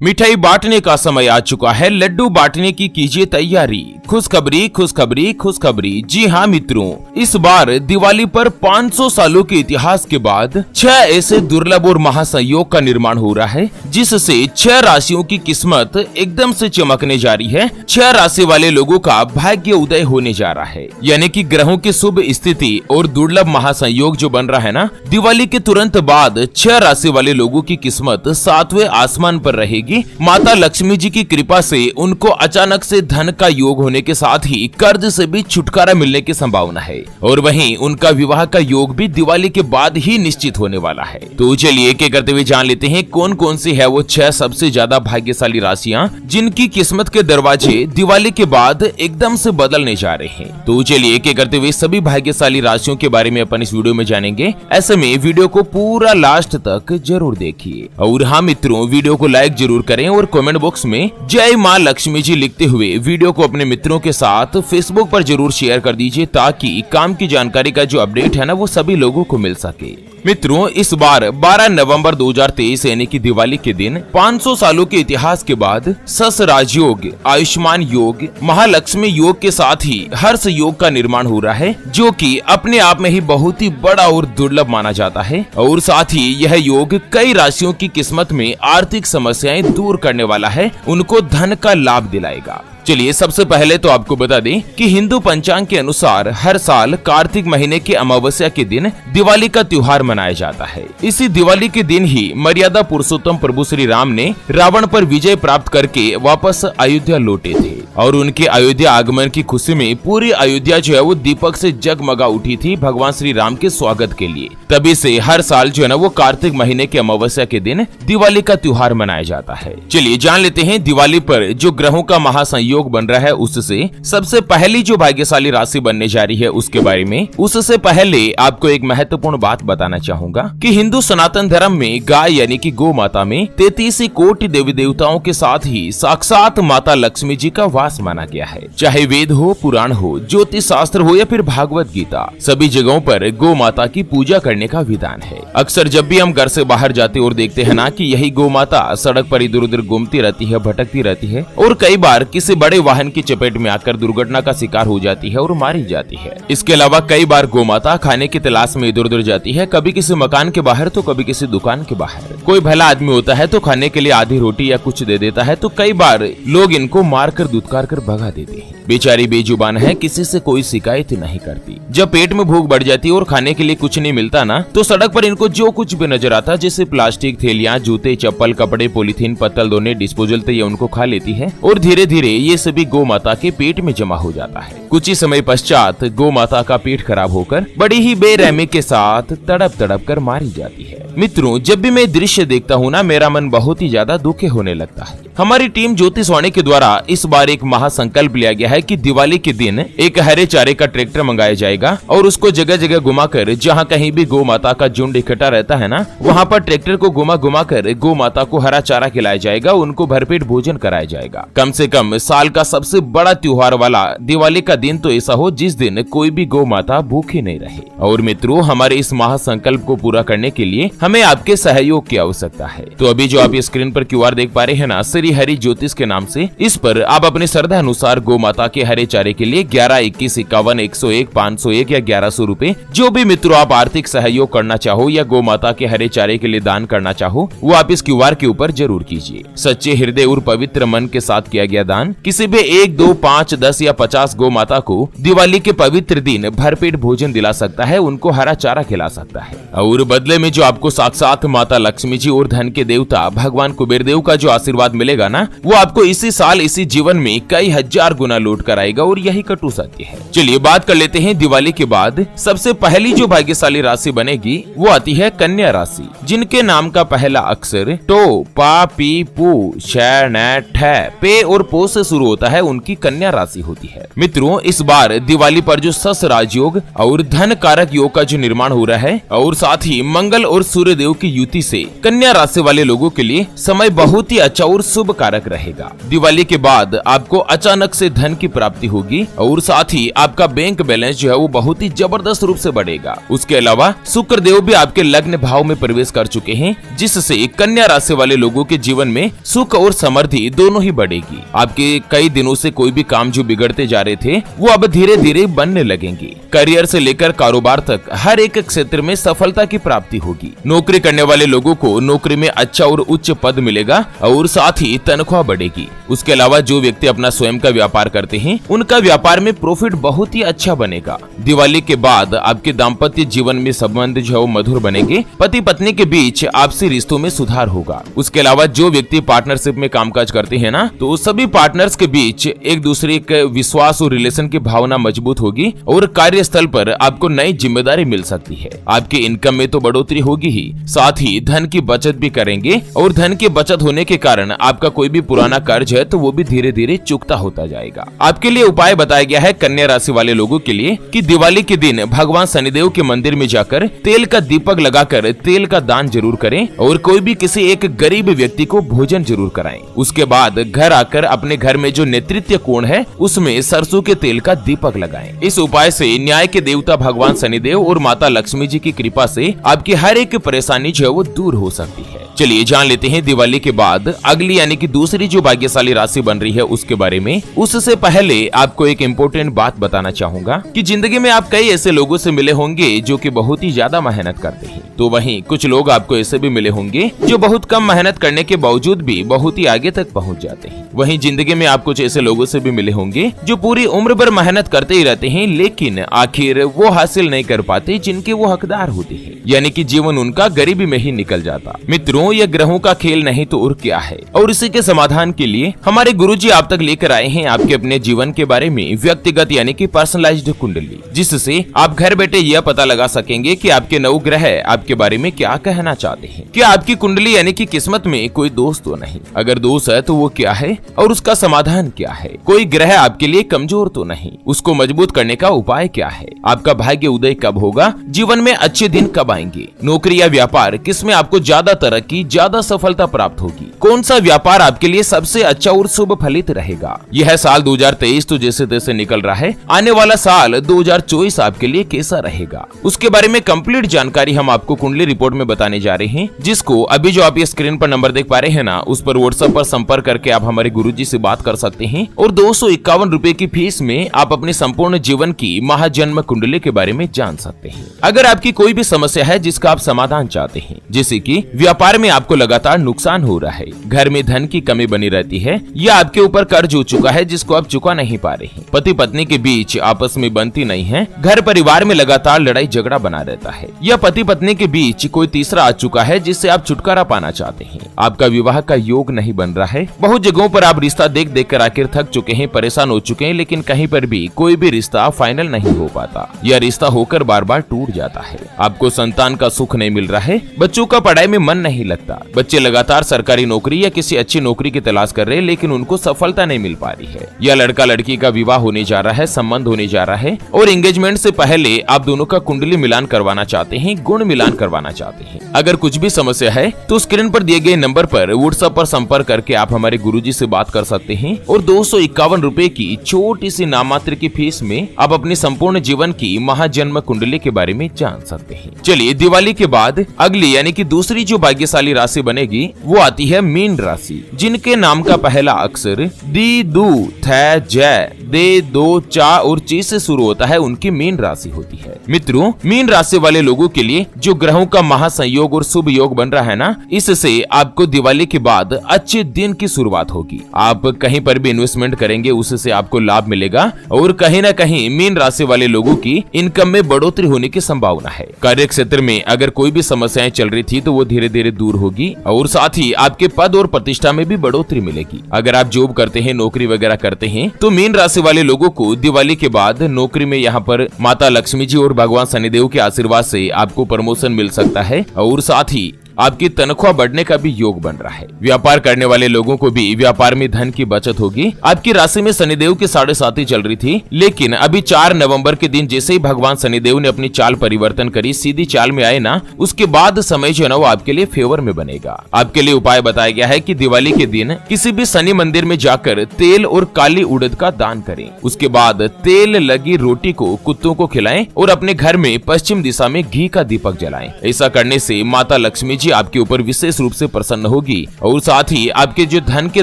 मिठाई बांटने का समय आ चुका है, लड्डू बांटने की कीजिए तैयारी। खुशखबरी खुशखबरी खुशखबरी। जी हाँ मित्रों, इस बार दिवाली पर 500 सालों के इतिहास के बाद 6 ऐसे दुर्लभ और महासंयोग का निर्माण हो रहा है, जिससे 6 राशियों की किस्मत एकदम से चमकने जा रही है। 6 राशि वाले लोगों का भाग्य उदय होने जा रहा है, यानी कि ग्रहों की शुभ स्थिति और दुर्लभ महासंयोग जो बन रहा है ना, दिवाली के तुरंत बाद 6 राशि वाले लोगों की किस्मत 7वें आसमान पर रहेगी। माता लक्ष्मी जी की कृपा से उनको अचानक से धन का योग होने के साथ ही कर्ज से भी छुटकारा मिलने की संभावना है, और वहीं उनका विवाह का योग भी दिवाली के बाद ही निश्चित होने वाला है। तो चलिए एक एक करते हुए जान लेते हैं कौन कौन सी है वो 6 सबसे ज्यादा भाग्यशाली राशियां जिनकी किस्मत के दरवाजे दिवाली के बाद एकदम से बदलने जा रहे हैं। तो चलिए एक एक करते हुए सभी भाग्यशाली राशियों के बारे में अपन इस वीडियो में जानेंगे। ऐसे में वीडियो को पूरा लास्ट तक जरूर देखिए, और हाँ मित्रों, वीडियो को लाइक जरूर करें और कमेंट बॉक्स में जय मां लक्ष्मी जी लिखते हुए वीडियो को अपने मित्रों के साथ फेसबुक पर जरूर शेयर कर दीजिए, ताकि काम की जानकारी का जो अपडेट है ना वो सभी लोगों को मिल सके। मित्रों, इस बार 12 नवंबर 2023 यानी कि दिवाली के दिन 500 सालों के इतिहास के बाद सस राजयोग, आयुष्मान योग, महालक्ष्मी योग के साथ ही हर्ष योग का निर्माण हो रहा है, जो कि अपने आप में ही बहुत ही बड़ा और दुर्लभ माना जाता है। और साथ ही यह योग कई राशियों की किस्मत में आर्थिक समस्याएं दूर करने वाला है, उनको धन का लाभ दिलाएगा। चलिए सबसे पहले तो आपको बता दें कि हिंदू पंचांग के अनुसार हर साल कार्तिक महीने के अमावस्या के दिन दिवाली का त्योहार मनाया जाता है। इसी दिवाली के दिन ही मर्यादा पुरुषोत्तम प्रभु श्री राम ने रावण पर विजय प्राप्त करके वापस अयोध्या लौटे थे, और उनके अयोध्या आगमन की खुशी में पूरी अयोध्या जो है वो दीपक से जगमगा उठी थी भगवान श्री राम के स्वागत के लिए। तभी से हर साल जो है ना वो कार्तिक महीने के अमावस्या के दिन दिवाली का त्योहार मनाया जाता है। चलिए जान लेते हैं दिवाली पर जो ग्रहों का महासंयोग बन रहा है उससे सबसे पहली जो भाग्यशाली राशि बनने जा रही है उसके बारे में। उससे पहले आपको एक महत्वपूर्ण बात बताना चाहूंगा कि हिंदू सनातन धर्म में गाय यानी कि गौ माता में 33 कोटि देवी देवताओं के साथ ही साक्षात माता लक्ष्मी जी का वास माना गया है। चाहे वेद हो, पुराण हो, ज्योतिष शास्त्र हो या फिर भागवत गीता, सभी जगहों पर गौ माता की पूजा करने का विधान है। अक्सर जब भी हम घर से बाहर जाते और देखते हैं ना कि यही गौ माता सड़क पर इधर उधर घूमती रहती है, भटकती रहती है, और कई बार किसी बड़े वाहन की चपेट में आकर दुर्घटना का शिकार हो जाती है और मारी जाती है। इसके अलावा कई बार गोमाता खाने की तलाश में इधर उधर जाती है, कभी किसी मकान के बाहर तो कभी किसी दुकान के बाहर। कोई भला आदमी होता है तो खाने के लिए आधी रोटी या कुछ दे देता है, तो कई बार लोग इनको मारकर दुत्कार कर भगा देते हैं। बेचारी बेजुबान है, किसी से कोई शिकायत नहीं करती। जब पेट में भूख बढ़ जाती है और खाने के लिए कुछ नहीं मिलता ना, तो सड़क पर इनको जो कुछ भी नजर आता, जैसे प्लास्टिक थैलियां, जूते, चप्पल, कपड़े, पॉलीथीन, पत्तल, दोने, डिस्पोजल, तो ये उनको खा लेती है, और धीरे धीरे ये सभी गौ माता के पेट में जमा हो जाता है। कुछ ही समय पश्चात गौ माता का पेट खराब होकर बड़ी ही बेरहमी के साथ तड़प तड़प कर मारी जाती है। मित्रों, जब भी मैं दृश्य देखता हूँ ना, मेरा मन बहुत ही ज्यादा दुखी होने लगता है। हमारी टीम ज्योतिषवाणी के द्वारा इस बार एक महासंकल्प लिया गया है कि दिवाली के दिन एक हरे चारे का ट्रैक्टर मंगाया जाएगा, और उसको जगह जगह घुमाकर, जहाँ कहीं भी गौ माता का झुंड इकट्ठा रहता है ना, वहाँ पर ट्रैक्टर को घुमा घुमा कर गौ माता को हरा चारा खिलाया जाएगा, उनको भरपेट भोजन कराया जाएगा। कम से कम साल का सबसे बड़ा त्योहार वाला दिवाली का दिन तो ऐसा हो जिस दिन कोई भी गौ माता भूखी नहीं रहे। और मित्रों, हमारे इस महासंकल्प को पूरा करने के लिए हमें आपके सहयोग की आवश्यकता है। तो अभी जो आप स्क्रीन पर QR देख पा रहे हैं ना, श्री हरि ज्योतिष के नाम से, इस पर आप अपनी श्रद्धा अनुसार गौ माता के हरे चारे के लिए 11, 21, 51, 101, 501 या 1100 रूपए, जो भी मित्रों आप आर्थिक सहयोग करना चाहो या गौ माता के हरे चारे के लिए दान करना चाहो, वो आप इस QR के ऊपर जरूर कीजिए। सच्चे हृदय और पवित्र मन के साथ किया गया दान किसी भी 1, 2, 5, 10 या 50 गौ माता को दिवाली के पवित्र दिन भरपेट भोजन दिला सकता है, उनको हरा चारा खिला सकता है। और बदले में जो आपको साक्षात माता लक्ष्मी जी और धन के देवता भगवान कुबेर देव का जो आशीर्वाद मिलेगा ना, वो आपको इसी साल इसी जीवन में कई हजार गुना लौट कर आएगा, और यही कटु सत्य है। चलिए बात कर लेते हैं दिवाली के बाद सबसे पहली जो भाग्यशाली राशि बनेगी वो आती है कन्या राशि, जिनके नाम का पहला अक्षर टो, पा, पी, पू, श, न, ठ, पे और पो से शुरू होता है, उनकी कन्या राशि होती है। मित्रों, इस बार दिवाली पर जो सस राजयोग और धन कारक योग का जो निर्माण हो रहा है, और साथ ही मंगल और सूर्य देव की युति से कन्या राशि वाले लोगों के लिए समय बहुत ही अच्छा और शुभ शुभ कारक रहेगा। दिवाली के बाद आपको अचानक से धन की प्राप्ति होगी और साथ ही आपका बैंक बैलेंस जो है वो बहुत ही जबरदस्त रूप से बढ़ेगा। उसके अलावा शुक्र देव भी आपके लग्न भाव में प्रवेश कर चुके हैं, जिससे कन्या राशि वाले लोगों के जीवन में सुख और समृद्धि दोनों ही बढ़ेगी। आपके कई दिनों से कोई भी काम जो बिगड़ते जा रहे थे वो अब धीरे धीरे बनने लगेंगे। करियर से लेकर कारोबार तक हर एक क्षेत्र में सफलता की प्राप्ति होगी। नौकरी करने वाले लोगों को नौकरी में अच्छा और उच्च पद मिलेगा और साथ ही तनख्वाह बढ़ेगी। उसके अलावा जो व्यक्ति अपना स्वयं का व्यापार करते हैं उनका व्यापार में प्रॉफिट बहुत ही अच्छा बनेगा। दिवाली के बाद आपके दाम्पत्य जीवन में संबंध जो है मधुर बनेंगे। पति पत्नी के बीच आपसी रिश्तों में सुधार होगा। उसके अलावा जो व्यक्ति पार्टनरशिप में कामकाज करते हैं ना, तो सभी पार्टनर्स के बीच एक दूसरे के विश्वास और रिलेशन की भावना मजबूत होगी और कार्यस्थल पर आपको नई जिम्मेदारी मिल सकती है। आपके इनकम में तो बढ़ोतरी होगी ही, साथ ही धन की बचत भी करेंगे और धन की बचत होने के कारण आपका कोई भी पुराना कर्ज है तो वो भी धीरे धीरे चुकता होता जाएगा। आपके लिए उपाय बताया गया है कन्या राशि वाले लोगों के लिए कि दिवाली के दिन भगवान शनिदेव के मंदिर में जाकर तेल का दीपक लगाकर तेल का दान जरूर करें और कोई भी किसी एक गरीब व्यक्ति को भोजन जरूर कराएं। उसके बाद घर आकर अपने घर में जो नेतृत्व कोण है उसमें सरसों के तेल का दीपक लगाएं। इस उपाय से न्याय के देवता भगवान शनिदेव और माता लक्ष्मी जी की कृपा से आपकी हर एक परेशानी जो है वो दूर हो सकती है। चलिए जान लेते हैं दिवाली के बाद अगली यानी कि दूसरी जो भाग्यशाली राशि बन रही है उसके बारे में। उससे पहले आपको एक इम्पोर्टेंट बात बताना चाहूंगा कि जिंदगी में आप कई ऐसे लोगों से मिले होंगे जो कि बहुत ही ज्यादा मेहनत करते हैं, तो वहीं कुछ लोग आपको ऐसे भी मिले होंगे जो बहुत कम मेहनत करने के बावजूद भी बहुत ही आगे तक पहुंच जाते हैं। वहीं जिंदगी में आप कुछ ऐसे लोगों से भी मिले होंगे जो पूरी उम्र भर मेहनत करते ही रहते हैं, लेकिन आखिर वो हासिल नहीं कर पाते जिनके वो हकदार होते हैं, यानी कि जीवन उनका गरीबी में ही निकल जाता। मित्रों, ये ग्रहों का खेल नहीं तो और क्या है। और इसी के समाधान के लिए हमारे गुरुजी आप तक लेकर आए हैं आपके अपने जीवन के बारे में व्यक्तिगत यानी कि पर्सनलाइज्ड कुंडली, जिससे आप घर बैठे यह पता लगा सकेंगे कि आपके नवग्रह आपके बारे में क्या कहना चाहते हैं। क्या आपकी कुंडली यानी कि किस्मत में कोई दोष तो नहीं? अगर दोष है तो वो क्या है और उसका समाधान क्या है? कोई ग्रह आपके लिए कमजोर तो नहीं, उसको मजबूत करने का उपाय क्या है? आपका भाग्य उदय कब होगा? जीवन में अच्छे दिन कब आएंगे? नौकरी या व्यापार किसमें आपको ज्यादा तरक्की, ज्यादा सफलता प्राप्त होगी? कौन सा व्यापार आपके लिए सबसे अच्छा और शुभ फलित रहेगा? यह साल 2023 तो जैसे तैसे निकल रहा है, आने वाला साल 2024 आपके लिए कैसा रहेगा उसके बारे में कंप्लीट जानकारी हम आपको कुंडली रिपोर्ट में बताने जा रहे हैं, जिसको अभी जो आप ये स्क्रीन पर नंबर देख पा रहे हैं ना, उस पर व्हाट्सएप पर संपर्क करके आप हमारे गुरुजी से बात कर सकते हैं और 251 रुपए की फीस में आप अपने संपूर्ण जीवन की महाजन्म कुंडली के बारे में जान सकते हैं। अगर आपकी कोई भी समस्या है जिसका आप समाधान चाहते हैं, जैसे कि व्यापार में आपको लगातार नुकसान हो रहा है, घर में धन की कमी बनी रहती है, या आपके ऊपर कर्ज हो चुका है जिसको आप चुका नहीं पा रहे हैं, पति पत्नी के बीच आपस में बनती नहीं है, घर परिवार में लगातार लड़ाई झगड़ा बना रहता है, या पति पत्नी के बीच कोई तीसरा आ चुका है जिससे आप छुटकारा पाना चाहते हैं, आपका विवाह का योग नहीं बन रहा है, बहुत जगहों पर आप रिश्ता देख देख कर आखिर थक चुके हैं, परेशान हो चुके हैं, लेकिन कहीं पर भी कोई भी रिश्ता फाइनल नहीं हो पाता, या रिश्ता होकर बार बार टूट जाता है, आपको संतान का सुख नहीं मिल रहा है, बच्चों का पढ़ाई में मन नहीं लगता, बच्चे लगातार सरकारी नौकरी या किसी अच्छी नौकरी की तलाश कर रहे हैं लेकिन उनको सफलता नहीं मिल पा रही है, या लड़का लड़की का विवाह होने जा रहा है, संबंध होने जा रहा है और एंगेजमेंट से पहले आप दोनों का कुंडली मिलान करवाना चाहते हैं, गुण मिलान करवाना चाहते हैं। अगर कुछ भी समस्या है तो स्क्रीन पर दिए गए नंबर पर व्हाट्सएप पर संपर्क करके आप हमारे गुरुजी से बात कर सकते हैं और 251 रुपए की छोटी सी नाममात्र की फीस में आप अपनी संपूर्ण जीवन की महाजन्म कुंडली के बारे में जान सकते हैं। चलिए, दिवाली के बाद अगली यानी कि दूसरी जो भाग्यशाली राशि बनेगी वो आती है मीन राशि, जिनके नाम का पहला अक्षर दी, दू, थ, जय, दे, दो, चा और ची से शुरू होता है, उनकी मीन राशि होती है। मित्रों, मीन राशि वाले लोगों के लिए जो ग्रहों का महासंयोग और शुभ योग बन रहा है ना, इससे आपको दिवाली के बाद अच्छे दिन की शुरुआत होगी। आप कहीं पर भी इन्वेस्टमेंट करेंगे उससे आपको लाभ मिलेगा और कहीं न कहीं मीन राशि वाले लोगों की इनकम में बढ़ोतरी होने की संभावना है। कार्य क्षेत्र में अगर कोई भी समस्याएं चल रही थी तो वो धीरे धीरे दूर होगी और साथ ही आपके पद और प्रतिष्ठा में भी बढ़ोतरी मिलेगी। अगर आप जॉब करते हैं, नौकरी वगैरह करते हैं, तो मीन राशि वाले लोगों को दिवाली के बाद नौकरी में यहाँ पर माता लक्ष्मी जी और भगवान शनिदेव के आशीर्वाद से आपको प्रमोशन मिल सकता है और साथ ही आपकी तनख्वाह बढ़ने का भी योग बन रहा है। व्यापार करने वाले लोगों को भी व्यापार में धन की बचत होगी। आपकी राशि में शनिदेव की 7.5 चल रही थी, लेकिन अभी 4 नवंबर के दिन जैसे ही भगवान शनिदेव ने अपनी चाल परिवर्तन करी, सीधी चाल में आए ना, उसके बाद समय जो है ना वो आपके लिए फेवर में बनेगा। आपके लिए उपाय बताया गया है कि दिवाली के दिन किसी भी शनि मंदिर में जाकर तेल और काली उड़द का दान करें। उसके बाद तेल लगी रोटी को कुत्तों को खिलाएं और अपने घर में पश्चिम दिशा में घी का दीपक जलाएं। ऐसा करने से माता लक्ष्मी जी आपके ऊपर विशेष रूप से प्रसन्न होगी और साथ ही आपके जो धन के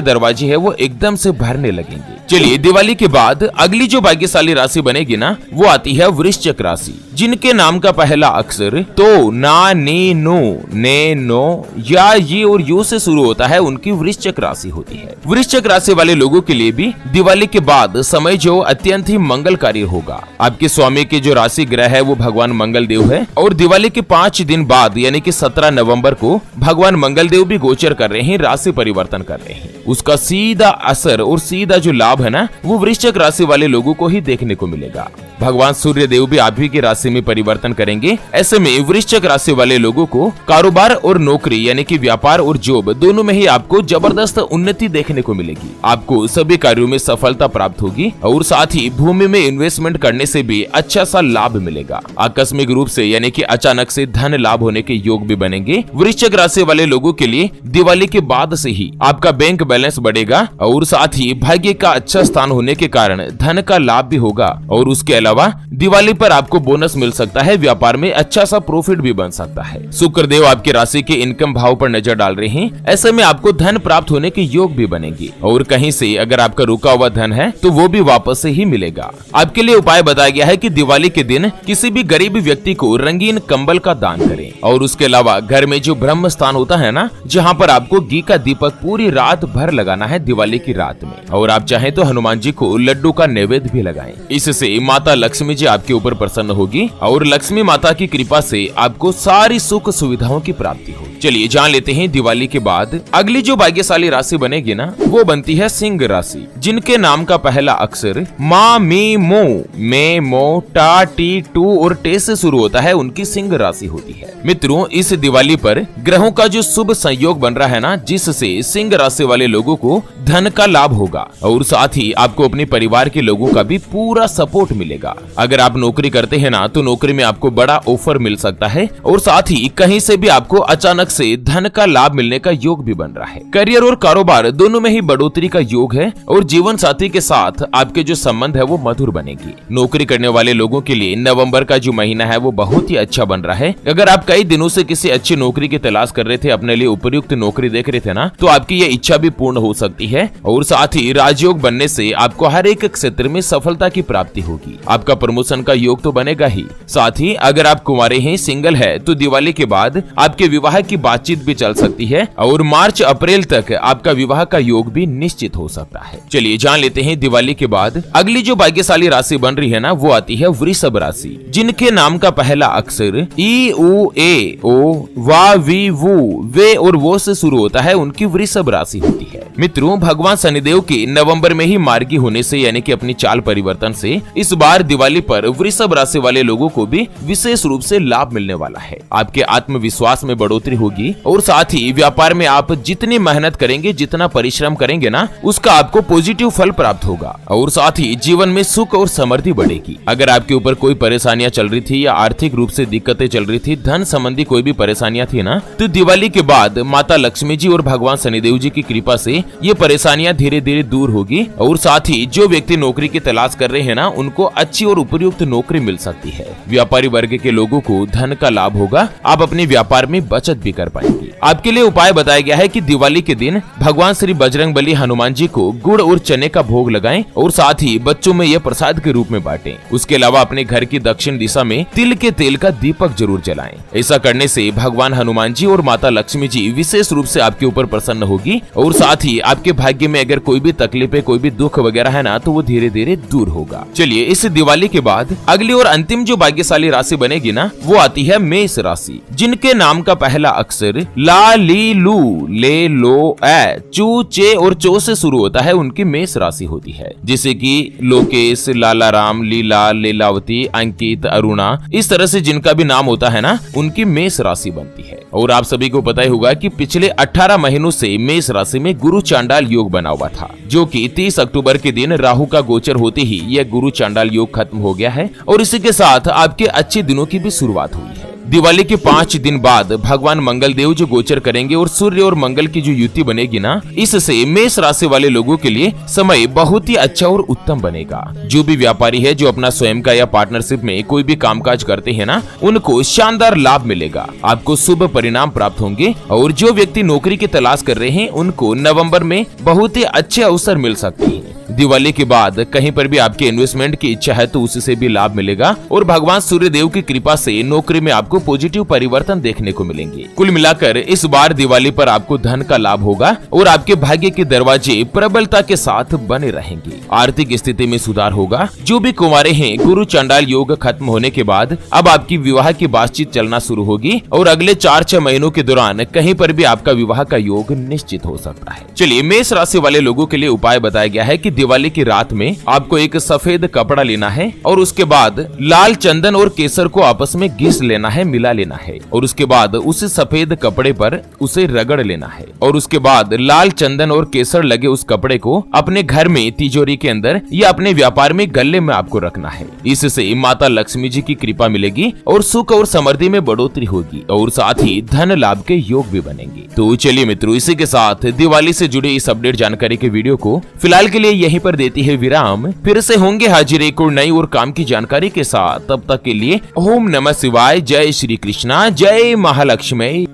दरवाजे है वो एकदम से भरने लगेंगे। चलिए, दिवाली के बाद अगली जो भाग्यशाली राशि बनेगी ना वो आती है वृश्चिक राशि, जिनके नाम का पहला अक्षर तो, ना, ने, नो, ने, नो या ये और यू से शुरू होता है, उनकी वृश्चिक राशि होती है। वृश्चिक राशि वाले लोगों के लिए भी दिवाली के बाद समय जो अत्यंत ही मंगलकारी होगा। आपके स्वामी के जो राशि ग्रह है वो भगवान मंगल देव है और दिवाली के 5 दिन बाद यानी कि 17 नवंबर को भगवान मंगल देव भी गोचर कर रहे हैं, राशि परिवर्तन कर रहे हैं। उसका सीधा असर और सीधा जो लाभ है ना वो वृश्चिक राशि वाले लोगों को ही देखने को मिलेगा। भगवान सूर्य देव भी आप ही की राशि में परिवर्तन करेंगे। ऐसे में वृश्चिक राशि वाले लोगों को कारोबार और नौकरी यानी कि व्यापार और जॉब दोनों में ही आपको जबरदस्त उन्नति देखने को मिलेगी। आपको सभी कार्यों में सफलता प्राप्त होगी और साथ ही भूमि में इन्वेस्टमेंट करने से भी अच्छा सा लाभ मिलेगा। आकस्मिक रूप से यानी कि अचानक से धन लाभ होने के योग भी बनेंगे। वृश्चिक राशि वाले लोगों के लिए दिवाली के बाद से ही आपका बैंक बैलेंस बढ़ेगा और साथ ही भाग्य का अच्छा स्थान होने के कारण धन का लाभ भी होगा और उसके अलावा दिवाली पर आपको बोनस मिल सकता है। व्यापार में अच्छा सा प्रॉफिट भी बन सकता है। शुक्र देव आपकी राशि के इनकम भाव पर नजर डाल रहे हैं। ऐसे में आपको धन प्राप्त होने के योग भी बनेंगे और कहीं से अगर आपका रुका हुआ धन है तो वो भी वापस से ही मिलेगा। आपके लिए उपाय बताया गया है कि दिवाली के दिन किसी भी गरीब व्यक्ति को रंगीन कंबल का दान करें और उसके अलावा घर में जो ब्रह्म स्थान होता है ना, जहाँ पर आपको घी का दीपक पूरी रात भर लगाना है दिवाली की रात में, और आप चाहें तो हनुमान जी को लड्डू का नैवेद्य भी लगाएं। इससे माता लक्ष्मी जी आपके ऊपर प्रसन्न होगी और लक्ष्मी माता की कृपा से आपको सारी सुख सुविधाओं की प्राप्ति होगी। चलिए जान लेते हैं दिवाली के बाद अगली जो भाग्यशाली राशि बनेगी ना वो बनती है सिंह राशि, जिनके नाम का पहला अक्षर मा, मी, मो, मे, मो, टा, टी, टू और टे से शुरू होता है, उनकी सिंह राशि होती है। मित्रों, इस दिवाली पर ग्रहों का जो शुभ संयोग बन रहा है ना, जिससे सिंह राशि वाले लोगों को धन का लाभ होगा और साथ ही आपको अपने परिवार के लोगों का भी पूरा सपोर्ट मिलेगा। अगर आप नौकरी करते हैं ना तो नौकरी में आपको बड़ा ऑफर मिल सकता है और साथ ही कहीं से भी आपको अचानक से धन का लाभ मिलने का योग भी बन रहा है। करियर और कारोबार दोनों में ही बढ़ोतरी का योग है और जीवन साथी के साथ आपके जो संबंध है वो मधुर बनेगी। नौकरी करने वाले लोगों के लिए नवंबर का जो महीना है वो बहुत ही अच्छा बन रहा है। अगर आप कई दिनों से किसी अच्छी नौकरी की तलाश कर रहे थे, अपने लिए उपयुक्त नौकरी देख रहे थे ना, तो आपकी ये इच्छा भी पूर्ण हो सकती है और साथ ही राजयोग बनने से आपको हर एक क्षेत्र में सफलता की प्राप्ति होगी। आपका प्रमोशन का योग तो बनेगा ही, साथ ही अगर आप कुंवारे हैं, सिंगल है, तो दिवाली के बाद आपके विवाह की बातचीत भी चल सकती है और मार्च अप्रैल तक आपका विवाह का योग भी निश्चित हो सकता है। चलिए जान लेते हैं दिवाली के बाद अगली जो भाग्यशाली राशि बन रही है ना वो आती है वृषभ राशि, जिनके नाम का पहला अक्षर ई, उ, ए, ओ, वा, वी, वू, वे और वो से शुरू होता है, उनकी वृषभ राशि होती है। मित्रों, भगवान शनिदेव की नवंबर में ही मार्गी होने से यानी कि अपनी चाल परिवर्तन से इस बार दिवाली पर वृषभ राशि वाले लोगों को भी विशेष रूप से लाभ मिलने वाला है। आपके आत्मविश्वास में बढ़ोतरी होगी और साथ ही व्यापार में आप जितनी मेहनत करेंगे, जितना परिश्रम करेंगे ना, उसका आपको पॉजिटिव फल प्राप्त होगा और साथ ही जीवन में सुख और समृद्धि बढ़ेगी। अगर आपके ऊपर कोई परेशानियां चल रही थी या आर्थिक रूप से दिक्कतें चल रही थी, धन संबंधी कोई भी परेशानियां थी ना, तो दिवाली के बाद माता लक्ष्मी जी और भगवान शनिदेव जी की कृपा से ये परेशानियां धीरे धीरे दूर होगी और साथ ही जो व्यक्ति नौकरी की तलाश कर रहे हैं ना, उनको अच्छी और उपयुक्त नौकरी मिल सकती है। व्यापारी वर्ग के लोगों को धन का लाभ होगा, आप अपने व्यापार में बचत भी कर पाएंगे। आपके लिए उपाय बताया गया है कि दिवाली के दिन भगवान श्री बजरंगबली हनुमान जी को गुड़ और चने का भोग लगाएं और साथ ही बच्चों में यह प्रसाद के रूप में बांटें। उसके अलावा अपने घर की दक्षिण दिशा में तिल के तेल का दीपक जरूर जलाएं। ऐसा करने से भगवान हनुमान जी और माता लक्ष्मी जी विशेष रूप से आपके ऊपर प्रसन्न होगी और साथ ही ही आपके भाग्य में अगर कोई भी तकलीफ है, कोई भी दुख वगैरह है ना, तो वो धीरे धीरे दूर होगा। चलिए, इस दिवाली के बाद अगली और अंतिम जो भाग्यशाली राशि बनेगी ना, वो आती है मेष राशि, जिनके नाम का पहला अक्षर ला, ली, लू, ले, लो, ए, चू, चे और चो से शुरू होता है, उनकी मेष राशि होती है। जैसे कि लोकेश, लालाराम, लीला, लीलावती, अंकित, अरुणा, इस तरह से जिनका भी नाम होता है ना, उनकी मेष राशि बनती है। और आप सभी को पता ही होगा कि पिछले 18 महीनों से मेष राशि में गुरु चांडाल योग बना हुआ था, जो कि 30 अक्टूबर के दिन राहु का गोचर होते ही यह गुरु चांडाल योग खत्म हो गया है और इसी के साथ आपके अच्छे दिनों की भी शुरुआत हुई है। दिवाली के 5 दिन बाद भगवान मंगल देव जो गोचर करेंगे और सूर्य और मंगल की जो युति बनेगी ना, इससे मेष राशि वाले लोगों के लिए समय बहुत ही अच्छा और उत्तम बनेगा। जो भी व्यापारी है, जो अपना स्वयं का या पार्टनरशिप में कोई भी कामकाज करते हैं ना, उनको शानदार लाभ मिलेगा, आपको शुभ परिणाम प्राप्त होंगे। और जो व्यक्ति नौकरी की तलाश कर रहे हैं, उनको नवंबर में बहुत ही अच्छे अवसर मिल सकते हैं। दिवाली के बाद कहीं पर भी आपके इन्वेस्टमेंट की इच्छा है तो उससे भी लाभ मिलेगा और भगवान सूर्य देव की कृपा से नौकरी में आपको पॉजिटिव परिवर्तन देखने को मिलेंगे। कुल मिलाकर इस बार दिवाली पर आपको धन का लाभ होगा और आपके भाग्य के दरवाजे प्रबलता के साथ बने रहेंगे। आर्थिक स्थिति में सुधार होगा। जो भी कुंवारे हैं, गुरु चांडाल योग खत्म होने के बाद अब आपकी विवाह की बातचीत चलना शुरू होगी और अगले 4-6 महीनों के दौरान कहीं पर भी आपका विवाह का योग निश्चित हो सकता है। चलिए, मेष राशि वाले लोगों के लिए उपाय बताया गया है कि दिवाली की रात में आपको एक सफेद कपड़ा लेना है और उसके बाद लाल चंदन और केसर को आपस में घिस लेना है, मिला लेना है और उसके बाद उस सफेद कपड़े पर उसे रगड़ लेना है और उसके बाद लाल चंदन और केसर लगे उस कपड़े को अपने घर में तिजोरी के अंदर या अपने व्यापार में गले में आपको रखना है। इससे माता लक्ष्मी जी की कृपा मिलेगी और सुख और समृद्धि में बढ़ोतरी होगी और साथ ही धन लाभ के योग भी बनेंगे। तो चलिए मित्रों, इसी के साथ दिवाली से जुड़े इस अपडेट जानकारी के वीडियो को फिलहाल के लिए यहीं पर देती है विराम। फिर से होंगे हाजिर एक और नई और काम की जानकारी के साथ। तब तक के लिए ओम नमः शिवाय, जय श्री कृष्णा, जय महालक्ष्मी।